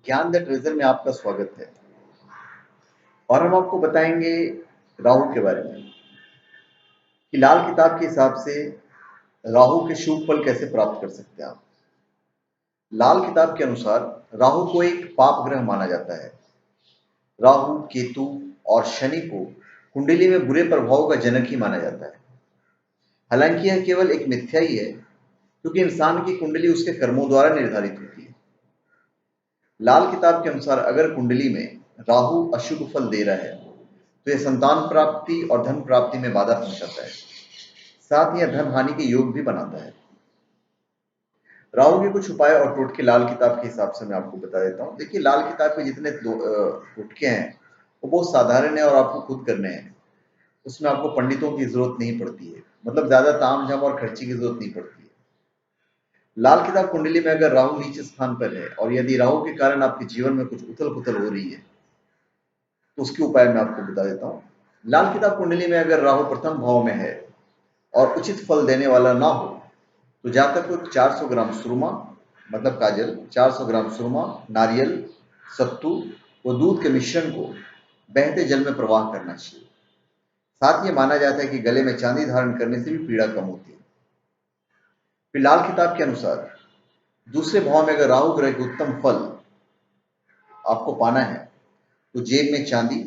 ज्ञान the treasure में आपका स्वागत है। और हम आपको बताएंगे राहु के बारे में कि लाल किताब के हिसाब से राहु के शुभ फल कैसे प्राप्त कर सकते हैं आप। लाल किताब के अनुसार राहु को एक पाप ग्रह माना जाता है। राहु, केतु और शनि को कुंडली में बुरे प्रभाव का जनक ही माना जाता है। हालांकि यह केवल एक मिथ्या ही है, क्योंकि इंसान की कुंडली उसके कर्मों द्वारा निर्धारित होती है। लाल किताब के अनुसार अगर कुंडली में राहु अशुभ फल दे रहा है तो यह संतान प्राप्ति और धन प्राप्ति में बाधा पहुंचाता है। साथ ही यह धन हानि के योग भी बनाता है। राहु के कुछ उपाय और टोटके लाल किताब के हिसाब से मैं आपको बता देता हूँ। देखिए, लाल किताब के जितने टोटके हैं वो बहुत साधारण है और आपको खुद करने हैं। उसमें आपको पंडितों की जरूरत नहीं पड़ती है, मतलब ज्यादा तामझाम और खर्चे की जरूरत नहीं पड़ती है। लाल किताब कुंडली में अगर राहु नीचे स्थान पर है और यदि राहु के कारण आपके जीवन में कुछ उथल पुथल हो रही है तो उसके उपाय मैं आपको बता देता हूँ। लाल किताब कुंडली में अगर राहु प्रथम भाव में है और उचित फल देने वाला ना हो तो जातक को 400 ग्राम सुरमा, मतलब काजल, 400 ग्राम सुरमा, नारियल, सत्तू व दूध के मिश्रण को बहते जल में प्रवाह करना चाहिए। साथ ही माना जाता है कि गले में चांदी धारण करने से भी पीड़ा कम होती है। फिर लाल किताब के अनुसार दूसरे भाव में अगर राहु ग्रह के उत्तम फल आपको पाना है तो जेब में चांदी,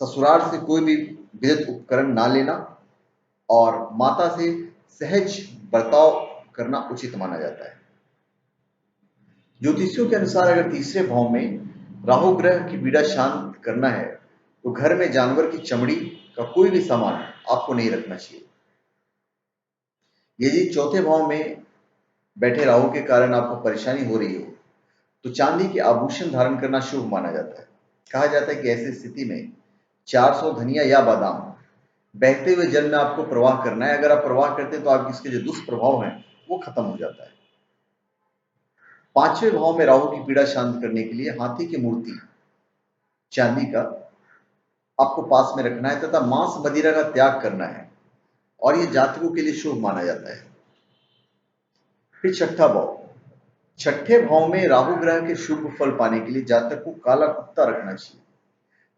ससुराल से कोई भी विद्युत उपकरण ना लेना और माता से सहज बर्ताव करना उचित माना जाता है। ज्योतिषियों के अनुसार अगर तीसरे भाव में राहु ग्रह की पीड़ा शांत करना है तो घर में जानवर की चमड़ी का कोई भी सामान आपको नहीं रखना चाहिए। यदि चौथे भाव में बैठे राहु के कारण आपको परेशानी हो रही हो तो चांदी के आभूषण धारण करना शुभ माना जाता है। कहा जाता है कि ऐसी स्थिति में 400 धनिया या बादाम बहते हुए जल में आपको प्रवाह करना है। अगर आप प्रवाह करते हैं तो आपके इसके जो दुष्प्रभाव हैं वो खत्म हो जाता है। पांचवें भाव में राहु की पीड़ा शांत करने के लिए हाथी की मूर्ति चांदी का आपको पास में रखना है तथा मांस मदिरा का त्याग करना है और यह जातकों के लिए शुभ माना जाता है। फिर छठा भाव, छठे भाव में राहु ग्रह के शुभ फल पाने के लिए जातक को काला कुत्ता रखना चाहिए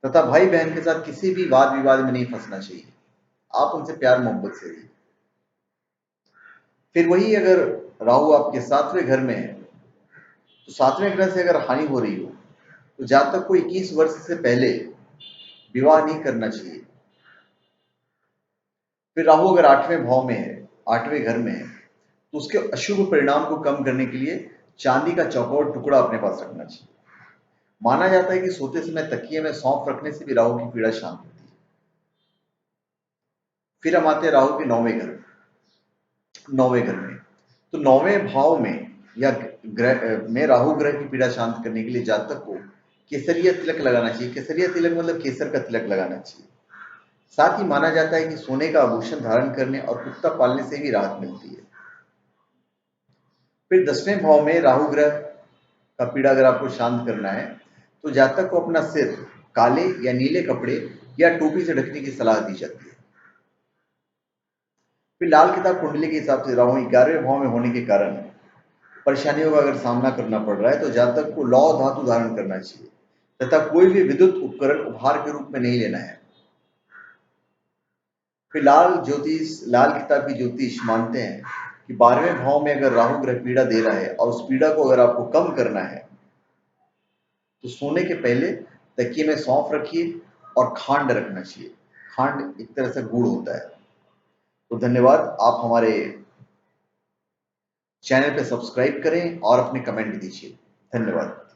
तथा भाई बहन के साथ किसी भी वाद विवाद में नहीं फंसना चाहिए। आप उनसे प्यार मोहब्बत से रहिए। फिर वही अगर राहु आपके सातवें घर में है तो सातवें ग्रह से अगर हानि हो रही हो तो जातक को 21 वर्ष से पहले विवाह नहीं करना चाहिए। फिर राहु अगर आठवें भाव में है, आठवें घर में है, तो उसके अशुभ परिणाम को कम करने के लिए चांदी का चौकोर टुकड़ा अपने पास रखना चाहिए। माना जाता है कि सोते समय तकिए में सौंफ रखने से भी राहु की पीड़ा शांत होती है। फिर हम आते हैं राहु के नौवें घर में। तो नौवें भाव में या ग्रह में राहु ग्रह की पीड़ा शांत करने के लिए जातक को केसरिया तिलक लगाना चाहिए। केसरिया तिलक मतलब केसर का तिलक लगाना चाहिए। साथ ही माना जाता है कि सोने का आभूषण धारण करने और कुत्ता पालने से भी राहत मिलती है। फिर 10वें भाव में राहु ग्रह का पीड़ा अगर आपको शांत करना है तो जातक को अपना सिर काले या नीले कपड़े या टोपी से ढकने की सलाह दी जाती है। फिर लाल किताब कुंडली के हिसाब से राहु 11वें भाव में होने के कारण परेशानियों का अगर सामना करना पड़ रहा है तो जातक को लौह धातु धारण करना चाहिए तथा कोई भी विद्युत उपकरण उपहार के रूप में नहीं लेना है। फिर लाल किताब की ज्योतिष मानते हैं कि 12वें भाव में अगर राहु ग्रह पीड़ा दे रहा है और उस पीड़ा को अगर आपको कम करना है तो सोने के पहले तकिए में सौंफ रखिए और खांड रखना चाहिए। खांड एक तरह से गुड़ होता है। तो धन्यवाद। आप हमारे चैनल पे सब्सक्राइब करें और अपने कमेंट दीजिए। धन्यवाद।